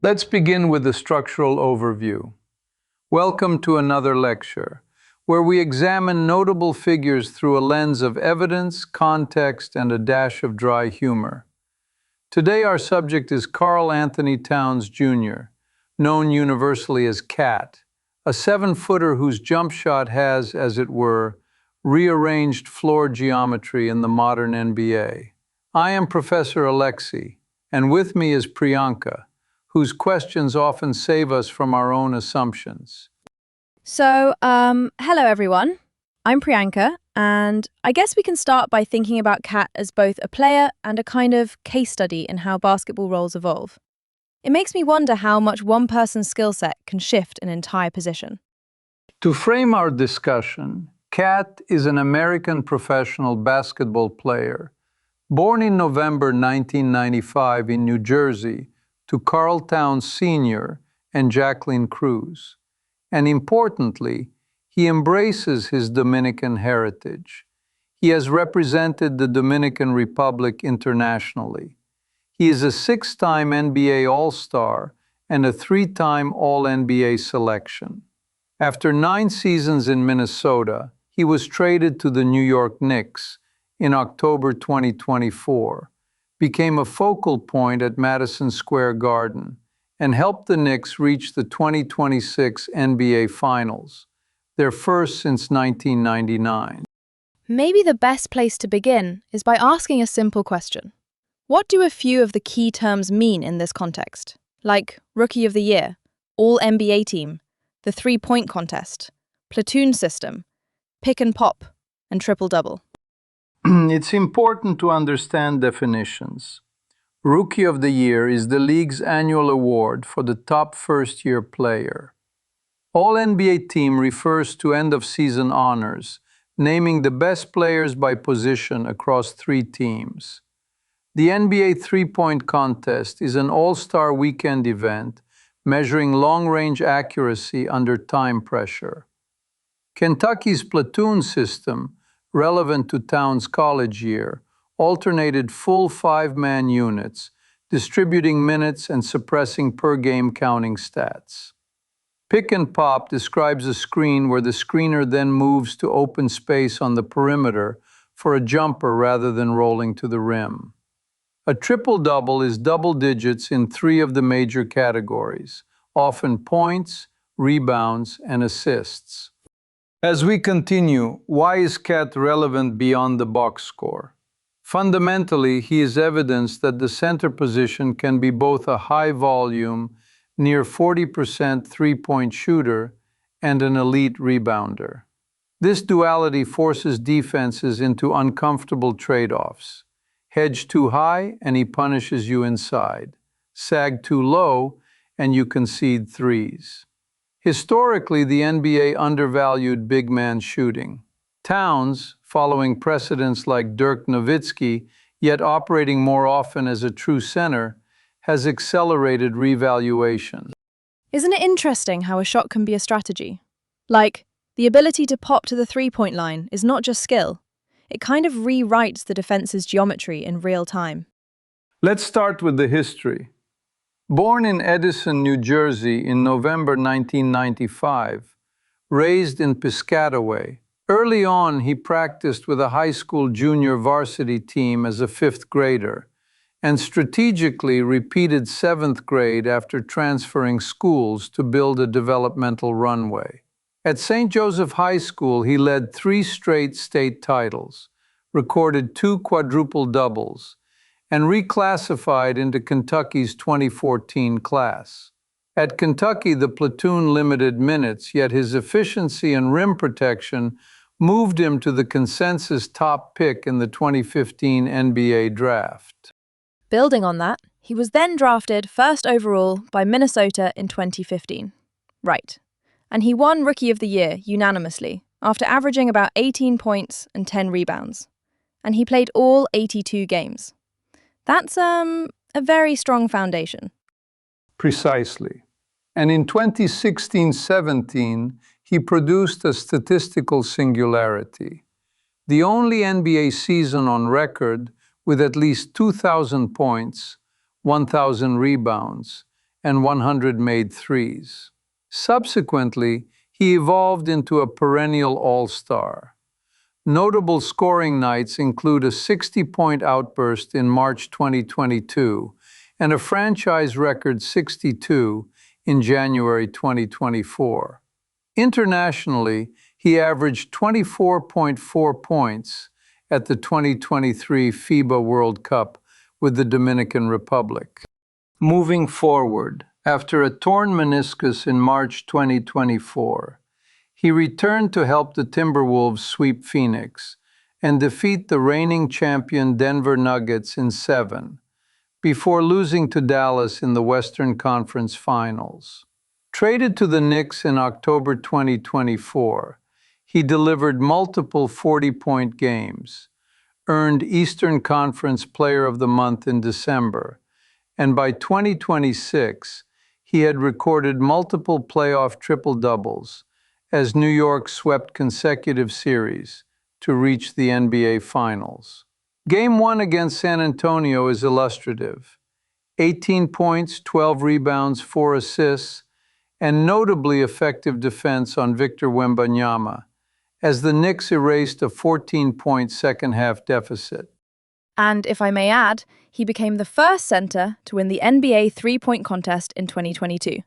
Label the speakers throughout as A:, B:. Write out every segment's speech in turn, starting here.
A: Let's begin with the structural overview. Welcome to another lecture, where we examine notable figures through a lens of evidence, context, and a dash of dry humor. Today our subject is Karl-Anthony Towns Jr., known universally as Cat, a seven-footer whose jump shot has, as it were, rearranged floor geometry in the modern NBA. I am Professor Alexei, and with me is Priyanka, whose questions often save us from our own assumptions.
B: Hello everyone. I'm Priyanka, and I guess we can start by thinking about Kat as both a player and a kind of case study in how basketball roles evolve. It makes me wonder how much one person's skill set can shift an entire position.
A: To frame our discussion, Kat is an American professional basketball player, born in November 1995 in New Jersey to Karl Towns Sr. and Jacqueline Cruz. And importantly, he embraces his Dominican heritage. He has represented the Dominican Republic internationally. He is a six-time NBA All-Star and a three-time All-NBA selection. After 9 seasons in Minnesota, he was traded to the New York Knicks in October 2024, became a focal point at Madison Square Garden, and helped the Knicks reach the 2026 NBA Finals, their first since 1999.
B: Maybe the best place to begin is by asking a simple question. What do a few of the key terms mean in this context? Like Rookie of the Year, All-NBA Team, the three-point contest, platoon system, pick and pop, and triple-double.
A: It's important to understand definitions. Rookie of the Year is the league's annual award for the top first-year player. All-NBA Team refers to end-of-season honors, naming the best players by position across 3 teams. The NBA three-point contest is an all-star weekend event measuring long-range accuracy under time pressure. Kentucky's platoon system, relevant to Towns' college year, alternated full 5-man units, distributing minutes and suppressing per-game counting stats. Pick and pop describes a screen where the screener then moves to open space on the perimeter for a jumper rather than rolling to the rim. A triple-double is double digits in 3 of the major categories, often points, rebounds, and assists. As we continue, why is Cat relevant beyond the box score? Fundamentally, he is evidence that the center position can be both a high-volume, near 40% three-point shooter and an elite rebounder. This duality forces defenses into uncomfortable trade-offs. Hedge too high, and he punishes you inside. Sag too low, and you concede threes. Historically, the NBA undervalued big man shooting. Towns, following precedents like Dirk Nowitzki, yet operating more often as a true center, has accelerated revaluation.
B: Isn't it interesting how a shot can be a strategy? Like, the ability to pop to the three-point line is not just skill. It kind of rewrites the defense's geometry in real time.
A: Let's start with the history. Born in Edison, New Jersey in November 1995, raised in Piscataway, early on he practiced with a high school junior varsity team as a 5th grader, and strategically repeated 7th grade after transferring schools to build a developmental runway. At St. Joseph High School, he led 3 straight state titles, recorded 2 quadruple doubles, and reclassified into Kentucky's 2014 class. At Kentucky, the platoon limited minutes, yet his efficiency and rim protection moved him to the consensus top pick in the 2015 NBA draft.
B: Building on that, he was then drafted first overall by Minnesota in 2015. Right. And he won Rookie of the Year unanimously, after averaging about 18 points and 10 rebounds. And he played all 82 games. That's a very strong foundation.
A: Precisely. And in 2016-17, he produced a statistical singularity. The only NBA season on record with at least 2,000 points, 1,000 rebounds, and 100 made threes. Subsequently, he evolved into a perennial all-star. Notable scoring nights include a 60-point outburst in March 2022 and a franchise record 62 in January 2024. Internationally, he averaged 24.4 points at the 2023 FIBA World Cup with the Dominican Republic. Moving forward, after a torn meniscus in March 2024, he returned to help the Timberwolves sweep Phoenix and defeat the reigning champion Denver Nuggets in 7, before losing to Dallas in the Western Conference Finals. Traded to the Knicks in October 2024, he delivered multiple 40-point games, earned Eastern Conference Player of the Month in December, and by 2026, he had recorded multiple playoff triple-doubles as New York swept consecutive series to reach the NBA Finals. Game 1 against San Antonio is illustrative. 18 points, 12 rebounds, 4 assists, and notably effective defense on Victor Wembanyama, as the Knicks erased a 14-point second-half deficit.
B: And if I may add, he became the first center to win the NBA three-point contest in 2022,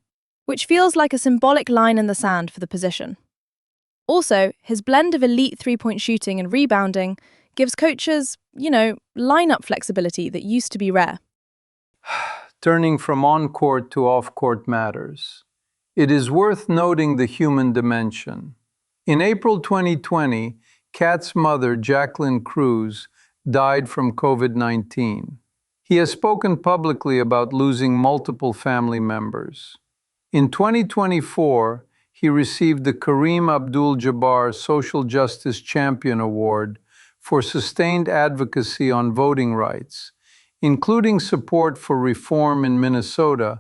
B: which feels like a symbolic line in the sand for the position. Also, his blend of elite three-point shooting and rebounding gives coaches, lineup flexibility that used to be rare.
A: Turning from on-court to off-court matters, it is worth noting the human dimension. In April 2020, Kat's mother, Jacqueline Cruz, died from COVID-19. He has spoken publicly about losing multiple family members. In 2024, he received the Kareem Abdul-Jabbar Social Justice Champion Award for sustained advocacy on voting rights, including support for reform in Minnesota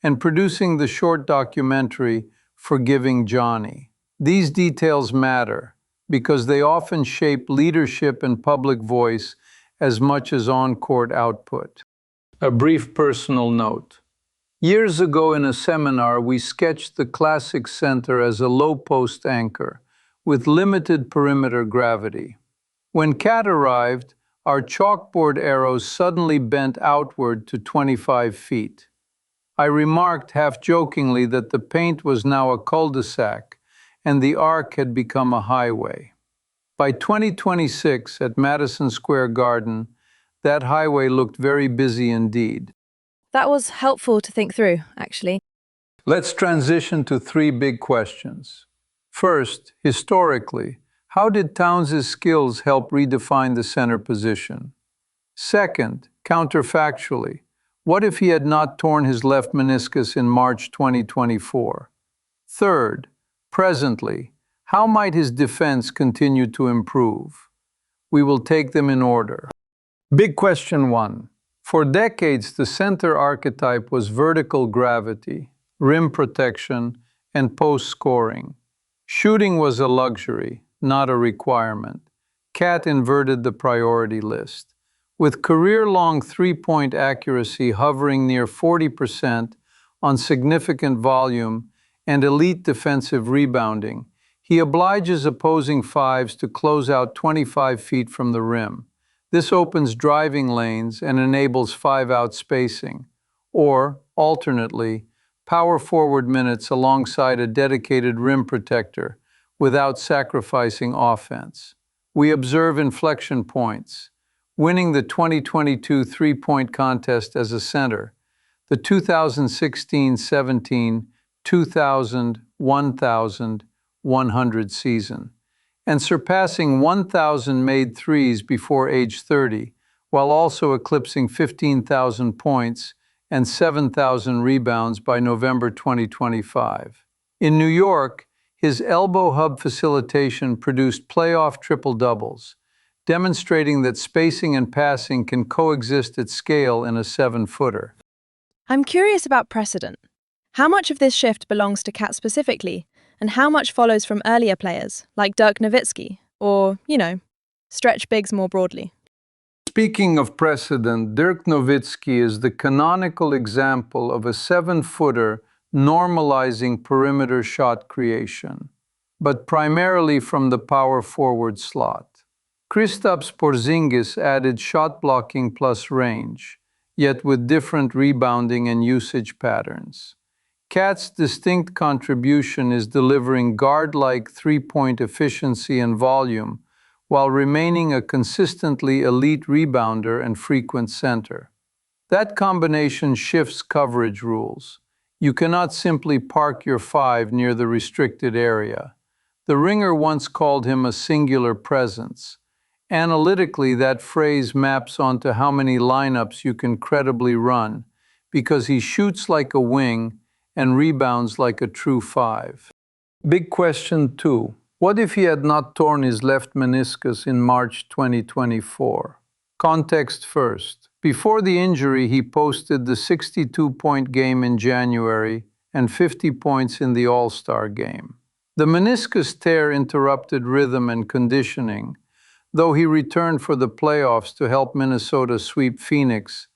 A: and producing the short documentary Forgiving Johnny. These details matter because they often shape leadership and public voice as much as on-court output. A brief personal note. Years ago in a seminar, we sketched the classic center as a low-post anchor with limited perimeter gravity. When Kat arrived, our chalkboard arrows suddenly bent outward to 25 feet. I remarked half-jokingly that the paint was now a cul-de-sac and the arc had become a highway. By 2026, at Madison Square Garden, that highway looked very busy indeed.
B: That was helpful to think through, actually.
A: Let's transition to 3 big questions. First, historically, how did Towns' skills help redefine the center position? Second, counterfactually, what if he had not torn his left meniscus in March 2024? Third, presently, how might his defense continue to improve? We will take them in order. Big question 1. For decades, the center archetype was vertical gravity, rim protection, and post-scoring. Shooting was a luxury, not a requirement. Kat inverted the priority list. With career-long three-point accuracy hovering near 40% on significant volume and elite defensive rebounding, he obliges opposing fives to close out 25 feet from the rim. This opens driving lanes and enables 5-out spacing, or, alternately, power forward minutes alongside a dedicated rim protector without sacrificing offense. We observe inflection points, winning the 2022 three-point contest as a center, the 2016-17, 2000, 1000, 100 season, and surpassing 1,000 made threes before age 30, while also eclipsing 15,000 points and 7,000 rebounds by November 2025. In New York, his elbow hub facilitation produced playoff triple-doubles, demonstrating that spacing and passing can coexist at scale in a 7-footer.
B: I'm curious about precedent. How much of this shift belongs to Kat specifically, and how much follows from earlier players, like Dirk Nowitzki, or, stretch bigs more broadly?
A: Speaking of precedent, Dirk Nowitzki is the canonical example of a seven-footer normalizing perimeter shot creation, but primarily from the power forward slot. Kristaps Porzingis added shot blocking plus range, yet with different rebounding and usage patterns. Cat's distinct contribution is delivering guard-like three-point efficiency and volume, while remaining a consistently elite rebounder and frequent center. That combination shifts coverage rules. You cannot simply park your five near the restricted area. The Ringer once called him a singular presence. Analytically, that phrase maps onto how many lineups you can credibly run, because he shoots like a wing and rebounds like a true five. Big question 2. What if he had not torn his left meniscus in March 2024? Context first. Before the injury, he posted the 62-point game in January and 50 points in the All-Star game. The meniscus tear interrupted rhythm and conditioning, though he returned for the playoffs to help Minnesota sweep Phoenix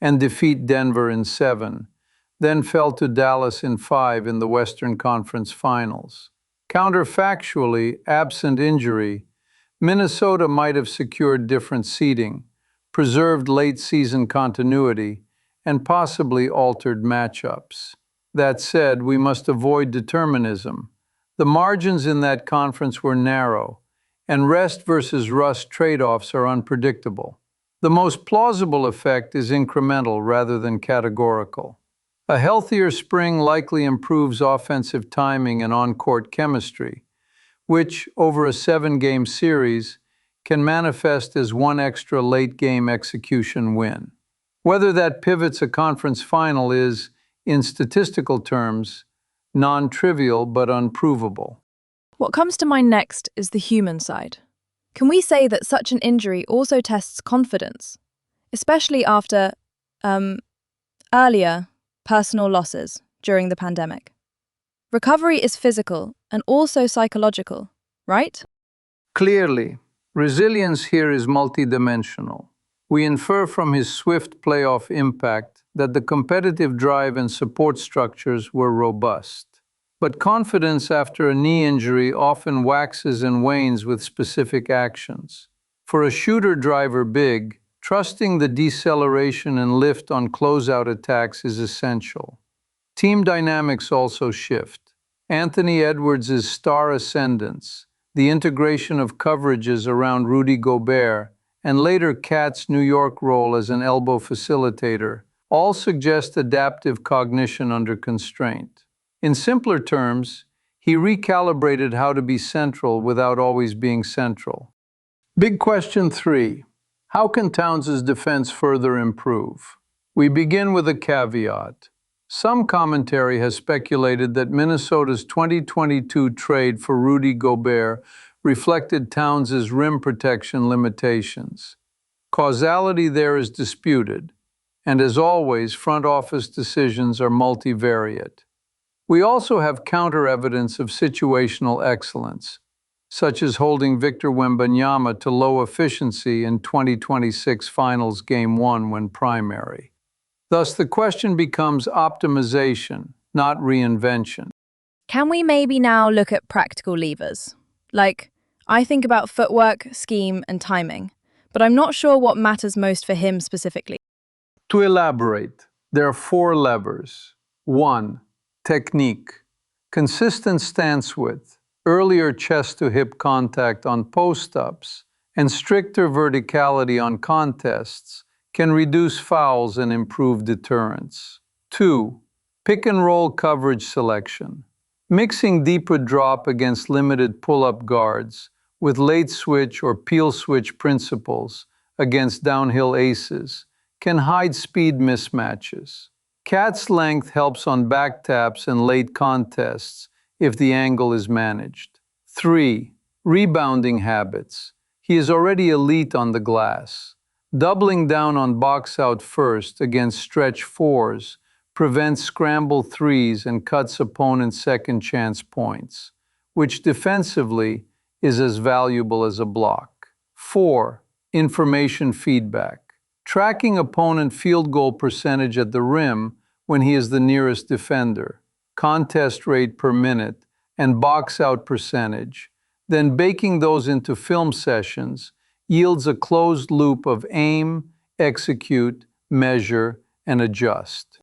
A: and defeat Denver in 7, then fell to Dallas in 5 in the Western Conference Finals. Counterfactually, absent injury, Minnesota might have secured different seeding, preserved late-season continuity, and possibly altered matchups. That said, we must avoid determinism. The margins in that conference were narrow, and rest versus rust trade-offs are unpredictable. The most plausible effect is incremental rather than categorical. A healthier spring likely improves offensive timing and on-court chemistry, which, over a 7-game series, can manifest as one extra late-game execution win. Whether that pivots a conference final is, in statistical terms, non-trivial but unprovable.
B: What comes to mind next is the human side. Can we say that such an injury also tests confidence, especially after, earlier personal losses during the pandemic? Recovery is physical and also psychological, right?
A: Clearly, resilience here is multidimensional. We infer from his swift playoff impact that the competitive drive and support structures were robust. But confidence after a knee injury often waxes and wanes with specific actions. For a shooter-driver big, trusting the deceleration and lift on closeout attacks is essential. Team dynamics also shift. Anthony Edwards' star ascendance, the integration of coverages around Rudy Gobert, and later Cat's New York role as an elbow facilitator, all suggest adaptive cognition under constraint. In simpler terms, he recalibrated how to be central without always being central. Big question 3. How can Towns' defense further improve? We begin with a caveat. Some commentary has speculated that Minnesota's 2022 trade for Rudy Gobert reflected Towns' rim protection limitations. Causality there is disputed, and as always, front office decisions are multivariate. We also have counter-evidence of situational excellence, such as holding Victor Wembanyama to low efficiency in 2026 Finals Game 1 when primary. Thus, the question becomes optimization, not reinvention.
B: Can we maybe now look at practical levers? Like, I think about footwork, scheme, and timing, but I'm not sure what matters most for him specifically.
A: To elaborate, there are 4 levers. 1. Technique. Consistent stance width, earlier chest-to-hip contact on post-ups, and stricter verticality on contests can reduce fouls and improve deterrence. 2. Pick-and-roll coverage selection. Mixing deeper drop against limited pull-up guards with late switch or peel switch principles against downhill aces can hide speed mismatches. Cat's length helps on back taps and late contests if the angle is managed. 3. Rebounding habits. He is already elite on the glass. Doubling down on box out first against stretch 4s prevents scramble 3s and cuts opponents' second chance points, which defensively is as valuable as a block. 4. information feedback, tracking opponent field goal percentage at the rim when he is the nearest defender, contest rate per minute, and box out percentage, then baking those into film sessions yields a closed loop of aim, execute, measure, and adjust.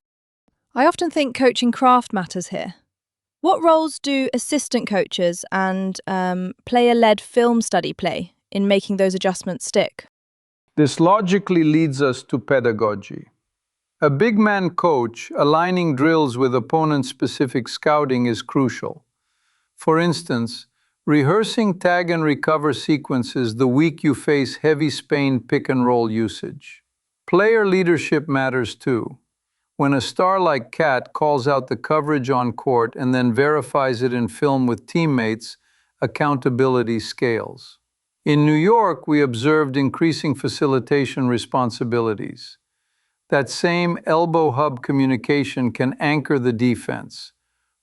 B: I often think coaching craft matters here. What roles do assistant coaches and player-led film study play in making those adjustments stick?
A: This logically leads us to pedagogy. A big man coach aligning drills with opponent-specific scouting is crucial. For instance, rehearsing tag and recover sequences the week you face heavy Spain pick-and-roll usage. Player leadership matters too. When a star like Kat calls out the coverage on court and then verifies it in film with teammates, accountability scales. In New York, we observed increasing facilitation responsibilities. That same elbow hub communication can anchor the defense,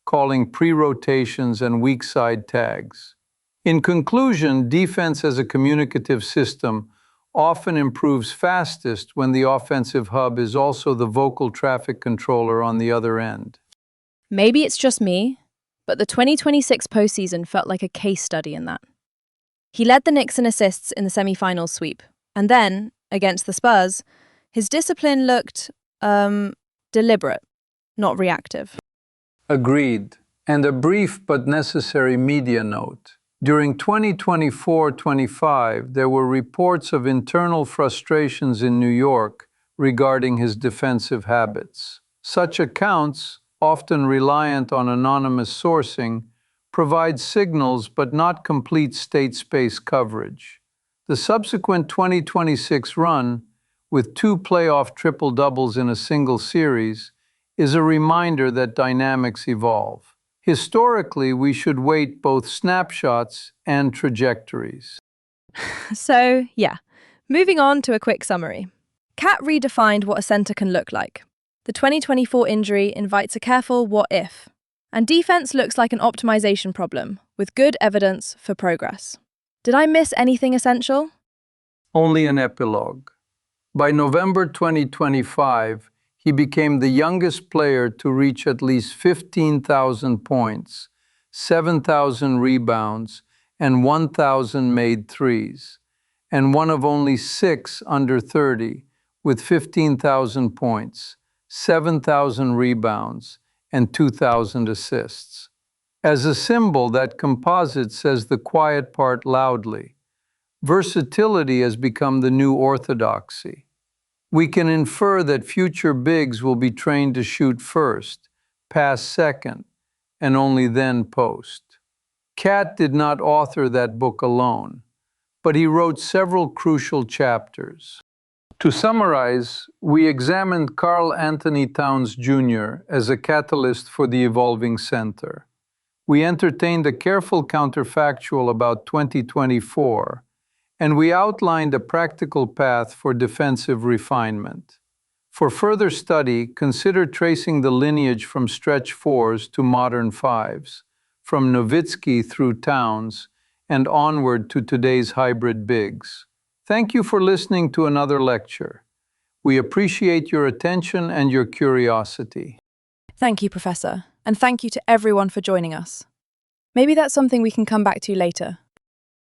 A: calling pre-rotations and weak side tags. In conclusion, defense as a communicative system often improves fastest when the offensive hub is also the vocal traffic controller on the other end.
B: Maybe it's just me, but the 2026 postseason felt like a case study in that. He led the Knicks in assists in the semi-finals sweep, and then, against the Spurs, his discipline looked, deliberate, not reactive.
A: Agreed. And a brief but necessary media note. During 2024-25, there were reports of internal frustrations in New York regarding his defensive habits. Such accounts, often reliant on anonymous sourcing, provide signals but not complete state space coverage. The subsequent 2026 run, with 2 playoff triple-doubles in a single series, is a reminder that dynamics evolve. Historically, we should weight both snapshots and trajectories.
B: So, yeah, moving on to a quick summary. Kat redefined what a centre can look like. The 2024 injury invites a careful what if, and defense looks like an optimization problem with good evidence for progress. Did I miss anything essential?
A: Only an epilogue. By November 2025, he became the youngest player to reach at least 15,000 points, 7,000 rebounds, and 1,000 made threes, and one of only 6 under 30 with 15,000 points, 7,000 rebounds, and 2,000 assists. As a symbol, that composite says the quiet part loudly. Versatility has become the new orthodoxy. We can infer that future bigs will be trained to shoot first, pass second, and only then post. Kat did not author that book alone, but he wrote several crucial chapters. To summarize, we examined Karl-Anthony Towns Jr. as a catalyst for the evolving center. We entertained a careful counterfactual about 2024, and we outlined a practical path for defensive refinement. For further study, consider tracing the lineage from stretch fours to modern fives, from Nowitzki through Towns, and onward to today's hybrid bigs. Thank you for listening to another lecture. We appreciate your attention and your curiosity.
B: Thank you, Professor, and thank you to everyone for joining us. Maybe that's something we can come back to later.